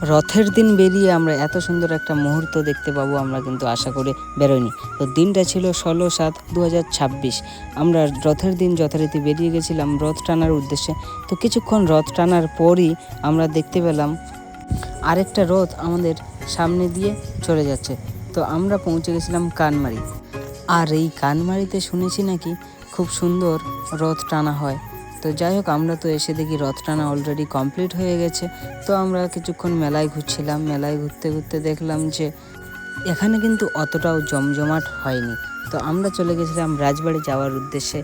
রথের দিন বেরিয়ে আমরা এত সুন্দর একটা মুহূর্ত দেখতে পাবো আমরা কিন্তু আশা করে বেরোইনি। তো দিনটা ছিল 16/7/2026। আমরা রথের দিন যথারীতি বেরিয়ে গেছিলাম রথ টানার উদ্দেশ্যে। তো কিছুক্ষণ রথ টানার পরই আমরা দেখতে পেলাম আরেকটা রথ আমাদের সামনে দিয়ে চলে যাচ্ছে। তো আমরা পৌঁছে গেছিলাম কানমারি। আর এই কানমারিতে শুনেছি নাকি খুব সুন্দর রথ টানা হয়। তো যাই হোক, আমরা তো এসে দেখি রথ টানা অলরেডি কমপ্লিট হয়ে গেছে। তো আমরা কিছুক্ষণ মেলায় ঘুরছিলাম। মেলায় ঘুরতে ঘুরতে দেখলাম যে এখানে কিন্তু অতটাও জমজমাট হয়নি। তো আমরা চলে গেছিলাম রাজবাড়ি যাওয়ার উদ্দেশ্যে।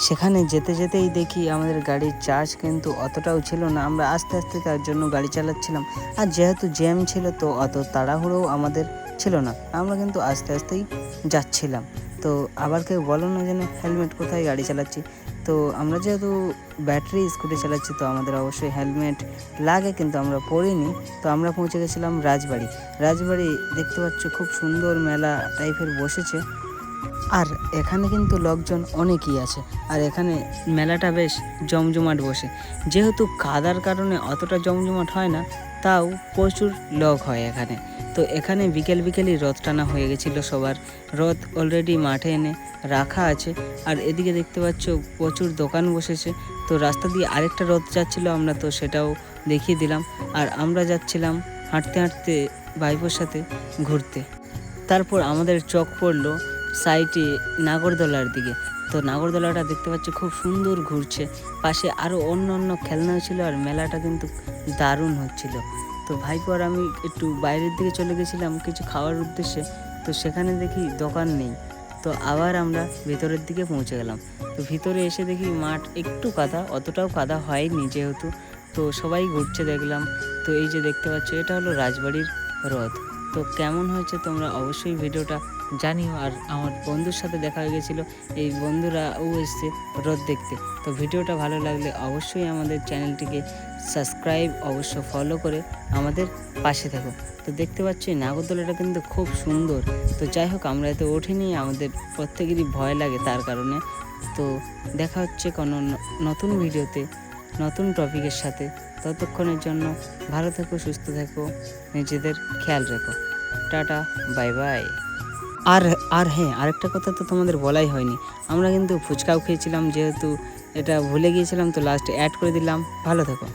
সেখানে যেতে যেতেই দেখি আমাদের গাড়ির চার্জ কিন্তু অতটাও ছিল না। আমরা আস্তে আস্তে তার জন্য গাড়ি চালাচ্ছিলাম। আর যেহেতু জ্যাম ছিল তো অত তাড়াহুড়োও আমাদের ছিল না, আমরা কিন্তু আস্তে আস্তেই যাচ্ছিলাম। তো আবার কেউ বলো না যেন হেলমেট কোথায়, গাড়ি চালাচ্ছি। তো আমরা যেহেতু ব্যাটারি স্কুটি চালাচ্ছি তো আমাদের অবশ্যই হেলমেট লাগে, কিন্তু আমরা পরিনি। তো আমরা পৌঁছে গেছিলাম রাজবাড়ি। রাজবাড়ি দেখতে পাচ্ছ খুব সুন্দর মেলা টাইপের বসেছে। আর এখানে কিন্তু লোকজন অনেকই আছে। আর এখানে মেলাটা বেশ জমজমাট বসে। যেহেতু কাদার কারণে অতটা জমজমাট হয় না, তাও প্রচুর লোক হয় এখানে। তো এখানে বিকেল বিকেলই রথ টানা হয়ে গেছিলো সবার। রথ অলরেডি মাঠে এনে রাখা আছে। আর এদিকে দেখতে পাচ্ছ প্রচুর দোকান বসেছে। তো রাস্তা দিয়ে আরেকটা রথ যাচ্ছিলো, আমরা তো সেটাও দেখিয়ে দিলাম। আর আমরা যাচ্ছিলাম হাঁটতে হাঁটতে ভাইপোর সাথে ঘুরতে। তারপর আমাদের চোখ পড়লো সাইডে নাগরদোলার দিকে। তো নাগরদোলাটা দেখতে পাচ্ছি খুব সুন্দর ঘুরছে। পাশে আরও অন্য অন্য খেলনাও ছিল। আর মেলাটা কিন্তু দারুণ হচ্ছিল। তো ভাইপো আর আমি একটু বাইরের দিকে চলে গেছিলাম কিছু খাওয়ার উদ্দেশ্যে। তো সেখানে দেখি দোকান নেই। তো আবার আমরা ভেতরের দিকে পৌঁছে গেলাম। তো ভিতরে এসে দেখি মাঠ একটু কাদা, অতটাও কাদা হয়নি যেহেতু। তো সবাই ঘুরছে দেখলাম। তো এই যে দেখতে পাচ্ছ এটা হলো রাজবাড়ির রথ। তো কেমন হয়েছে তোমরা অবশ্যই ভিডিওটা জানিও। আর আমার বন্ধুর সাথে দেখা হয়ে গেছিলো, এই বন্ধুরাও এসছে রথ দেখতে। তো ভিডিওটা ভালো লাগলে অবশ্যই আমাদের চ্যানেলটিকে সাবস্ক্রাইব অবশ্য ফলো করে আমাদের পাশে থাকো। তো দেখতে পাচ্ছি নাগরদোলাটা কিন্তু খুব সুন্দর। তো যাই হোক, আমরা এতে ওঠিনি, আমাদের প্রত্যেকেরই ভয় লাগে তার কারণে। তো দেখা হচ্ছে কোনো নতুন ভিডিওতে নতুন টপিকের সাথে। ততক্ষণের জন্য ভালো থেকো, সুস্থ থেকো, নিজেদের খেয়াল রেখো। Tata, bye bye. আর আর হ্যাঁ, আরেকটা কথা তো তোমাদের বলাই হয়নি, আমরা কিন্তু ফুচকাও খেয়েছিলাম। যেহেতু এটা ভুলে গিয়েছিলাম তো লাস্টে অ্যাড করে দিলাম। ভালো থেকো।